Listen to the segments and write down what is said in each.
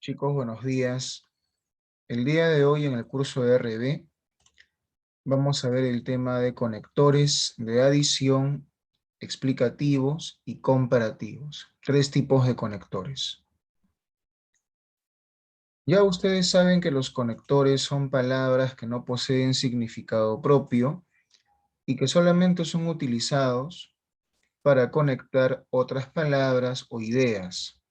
Chicos, buenos días. El día de hoy en el curso de RB vamos a ver el tema de conectores de adición, explicativos y comparativos. Tres tipos de conectores. Ya ustedes saben que los conectores son palabras que no poseen significado propio y que solamente son utilizados para conectar otras palabras o ideas.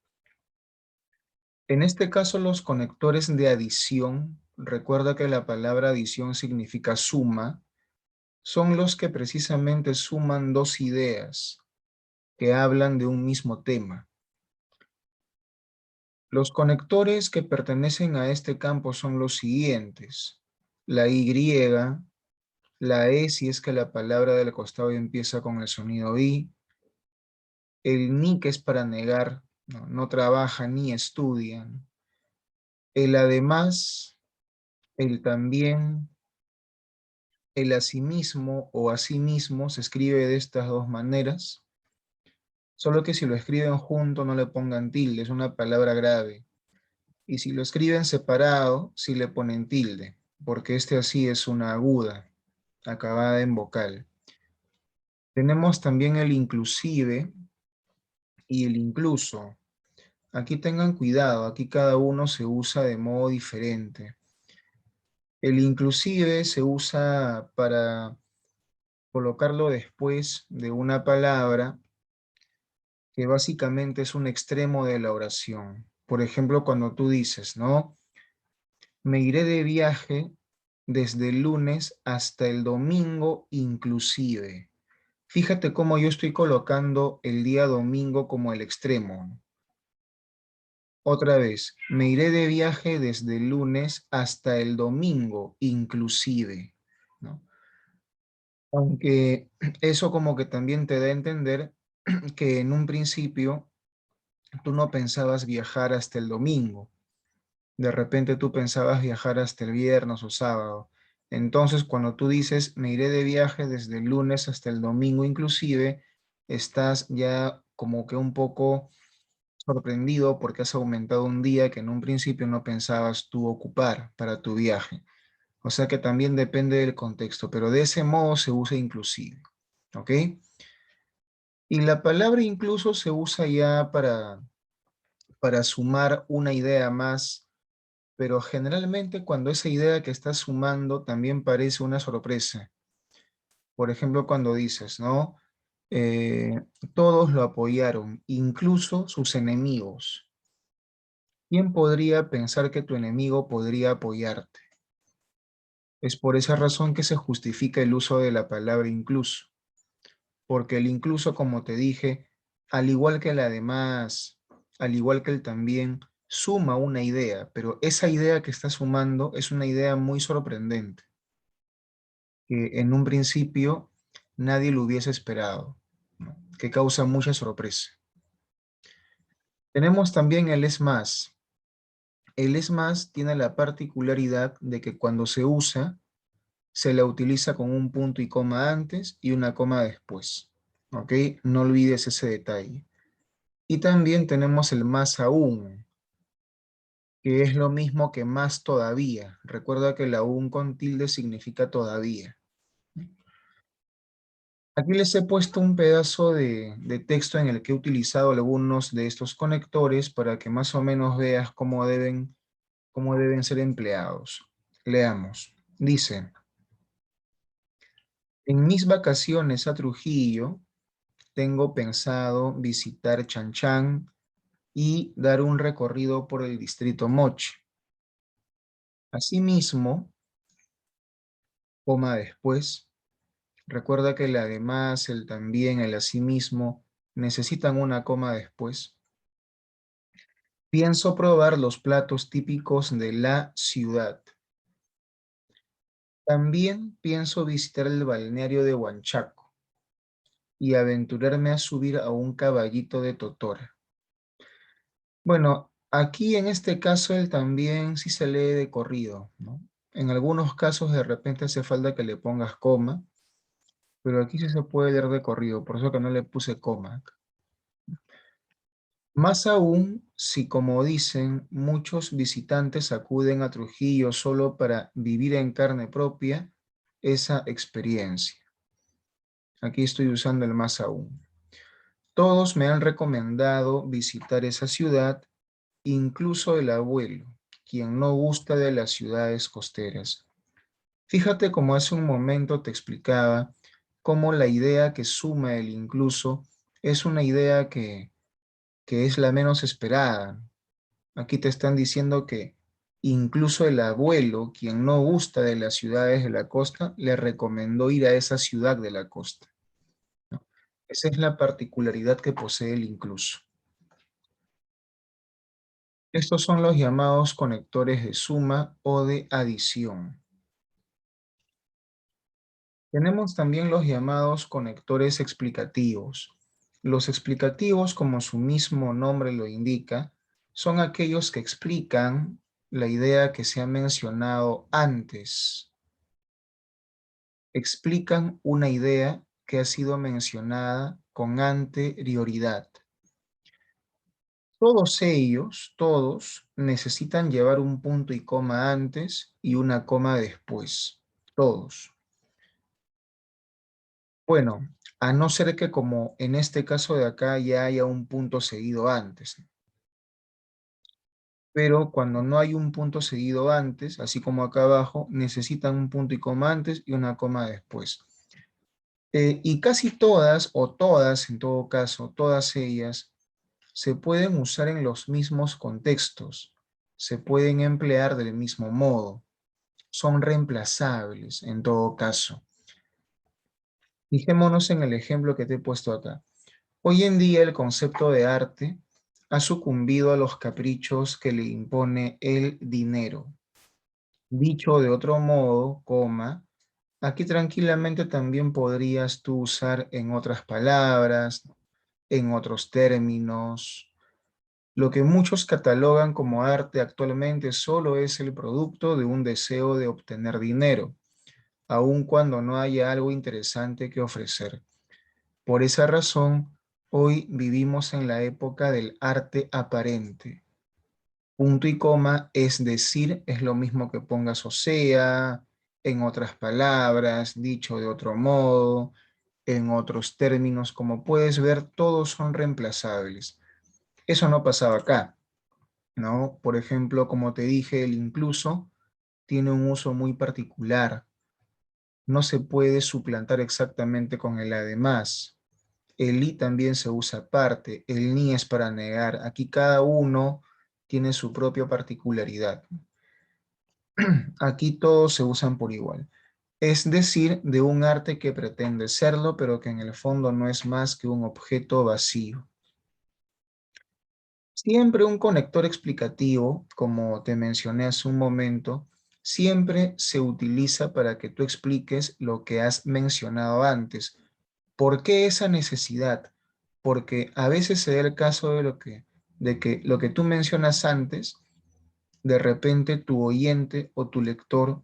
En este caso, los conectores de adición, recuerda que la palabra adición significa suma, son los que precisamente suman dos ideas que hablan de un mismo tema. Los conectores que pertenecen a este campo son los siguientes: la Y, la E si es que la palabra del costado empieza con el sonido I, el ni que es para negar, no trabaja ni estudia, el además, el también, el asimismo o asimismo se escribe de estas dos maneras, solo que si lo escriben junto no le pongan tilde, es una palabra grave. Y si lo escriben separado, sí le ponen tilde, porque este así es una aguda, acabada en vocal. Tenemos también el inclusive y el incluso. Aquí tengan cuidado, aquí cada uno se usa de modo diferente. El inclusive se usa para colocarlo después de una palabra que básicamente es un extremo de la oración. Por ejemplo, cuando tú dices, ¿no? Me iré de viaje desde el lunes hasta el domingo inclusive. Fíjate cómo yo estoy colocando el día domingo como el extremo. Otra vez, me iré de viaje desde el lunes hasta el domingo inclusive, ¿no? Aunque eso como que también te da a entender que en un principio tú no pensabas viajar hasta el domingo. De repente tú pensabas viajar hasta el viernes o sábado. Entonces, cuando tú dices, me iré de viaje desde el lunes hasta el domingo inclusive, estás ya como que un poco sorprendido porque has aumentado un día que en un principio no pensabas tú ocupar para tu viaje. O sea que también depende del contexto, pero de ese modo se usa inclusive. ¿Ok? Y la palabra incluso se usa ya para sumar una idea más, pero generalmente cuando esa idea que estás sumando también parece una sorpresa. Por ejemplo, cuando dices, ¿no? Eh, Todos lo apoyaron, incluso sus enemigos. ¿Quién podría pensar que tu enemigo podría apoyarte? Es por esa razón que se justifica el uso de la palabra incluso, porque el incluso, como te dije, al igual que el además, al igual que el también, suma una idea, pero esa idea que está sumando es una idea muy sorprendente, que en un principio nadie lo hubiese esperado, ¿no? Que causa mucha sorpresa. Tenemos también el es más. El es más tiene la particularidad de que cuando se usa, se la utiliza con un punto y coma antes y una coma después. ¿Ok? No olvides ese detalle. Y también tenemos el más aún, que es lo mismo que más todavía. Recuerda que el aún con tilde significa todavía. Aquí les he puesto un pedazo de texto en el que he utilizado algunos de estos conectores para que más o menos veas cómo deben ser empleados. Leamos. Dice, en mis vacaciones a Trujillo, tengo pensado visitar Chan y dar un recorrido por el distrito Moche. Asimismo, coma después, recuerda que el además, el también, el asimismo necesitan una coma después. Pienso probar los platos típicos de la ciudad. También pienso visitar el balneario de Huanchaco y aventurarme a subir a un caballito de Totora. Bueno, aquí en este caso el también sí se lee de corrido, ¿no? En algunos casos de repente hace falta que le pongas coma, pero aquí sí se puede leer de corrido, por eso que no le puse coma. Más aún si, como dicen, muchos visitantes acuden a Trujillo solo para vivir en carne propia esa experiencia. Aquí estoy usando el más aún. Todos me han recomendado visitar esa ciudad, incluso el abuelo, quien no gusta de las ciudades costeras. Fíjate cómo hace un momento te explicaba cómo la idea que suma el incluso es una idea que es la menos esperada. Aquí te están diciendo que incluso el abuelo, quien no gusta de las ciudades de la costa, le recomendó ir a esa ciudad de la costa, ¿no? Esa es la particularidad que posee el incluso. Estos son los llamados conectores de suma o de adición. Tenemos también los llamados conectores explicativos. Los explicativos, como su mismo nombre lo indica, son aquellos que explican la idea que se ha mencionado antes. Explican una idea que ha sido mencionada con anterioridad. Todos ellos, todos, necesitan llevar un punto y coma antes y una coma después. Todos. Bueno, a no ser que como en este caso de acá ya haya un punto seguido antes. Pero cuando no hay un punto seguido antes, así como acá abajo, necesitan un punto y coma antes y una coma después. Y casi todas, o todas en todo caso, todas ellas, se pueden usar en los mismos contextos, se pueden emplear del mismo modo, son reemplazables en todo caso. Fijémonos en el ejemplo que te he puesto acá. Hoy en día el concepto de arte ha sucumbido a los caprichos que le impone el dinero. Dicho de otro modo, coma, aquí tranquilamente también podrías tú usar en otras palabras, en otros términos. Lo que muchos catalogan como arte actualmente solo es el producto de un deseo de obtener dinero, aun cuando no haya algo interesante que ofrecer. Por esa razón, hoy vivimos en la época del arte aparente. Punto y coma, es decir, es lo mismo que pongas o sea, en otras palabras, dicho de otro modo, en otros términos. Como puedes ver, todos son reemplazables. Eso no pasaba acá, ¿no? Por ejemplo, como te dije, el incluso tiene un uso muy particular. No se puede suplantar exactamente con el además. El y también se usa aparte, el ni es para negar. Aquí cada uno tiene su propia particularidad. Aquí todos se usan por igual. Es decir, de un arte que pretende serlo, pero que en el fondo no es más que un objeto vacío. Siempre un conector explicativo, como te mencioné hace un momento, siempre se utiliza para que tú expliques lo que has mencionado antes. ¿Por qué esa necesidad? Porque a veces se da el caso de que lo que tú mencionas antes, de repente tu oyente o tu lector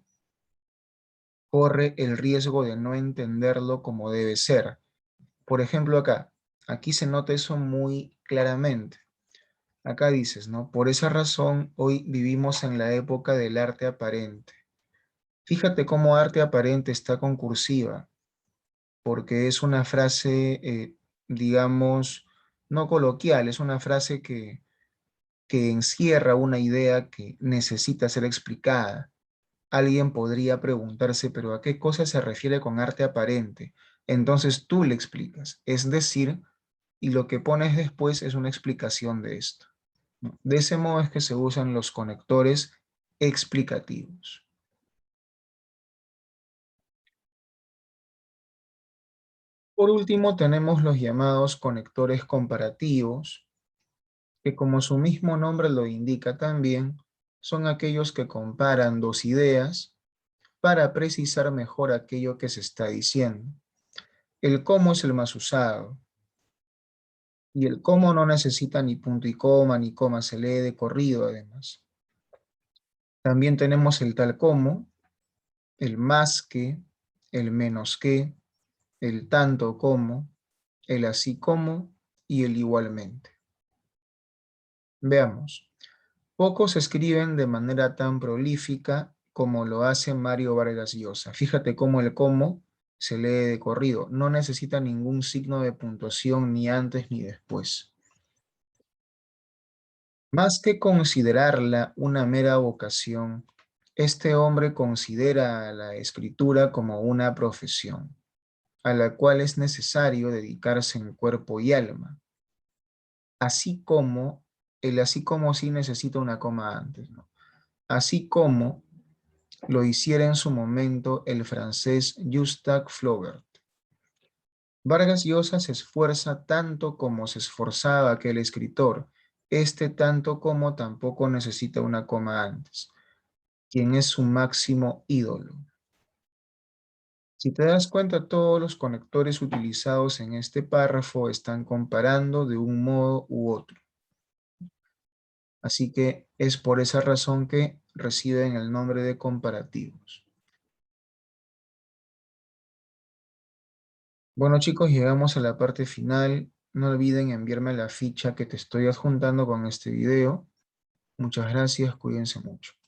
corre el riesgo de no entenderlo como debe ser. Por ejemplo, acá, aquí se nota eso muy claramente. Acá dices, ¿no? Por esa razón, hoy vivimos en la época del arte aparente. Fíjate cómo arte aparente está concursiva, porque es una frase, digamos, no coloquial, es una frase que encierra una idea que necesita ser explicada. Alguien podría preguntarse, pero ¿a qué cosa se refiere con arte aparente? Entonces tú le explicas, es decir, y lo que pones después es una explicación de esto, ¿no? De ese modo es que se usan los conectores explicativos. Por último, tenemos los llamados conectores comparativos, que como su mismo nombre lo indica también, son aquellos que comparan dos ideas para precisar mejor aquello que se está diciendo. El cómo es el más usado, y el cómo no necesita ni punto y coma, ni coma, se lee de corrido además. También tenemos el tal como, el más que, el menos que, el tanto como, el así como y el igualmente. Veamos. Pocos escriben de manera tan prolífica como lo hace Mario Vargas Llosa. Fíjate cómo el cómo se lee de corrido. No necesita ningún signo de puntuación ni antes ni después. Más que considerarla una mera vocación, este hombre considera a la escritura como una profesión, a la cual es necesario dedicarse en cuerpo y alma, así como, el así como sí necesita una coma antes, ¿no? Así como lo hiciera en su momento el francés Gustave Flaubert. Vargas Llosa se esfuerza tanto como se esforzaba aquel escritor, este tanto como tampoco necesita una coma antes, quien es su máximo ídolo. Si te das cuenta, todos los conectores utilizados en este párrafo están comparando de un modo u otro. Así que es por esa razón que reciben el nombre de comparativos. Bueno chicos, llegamos a la parte final. No olviden enviarme la ficha que te estoy adjuntando con este video. Muchas gracias, cuídense mucho.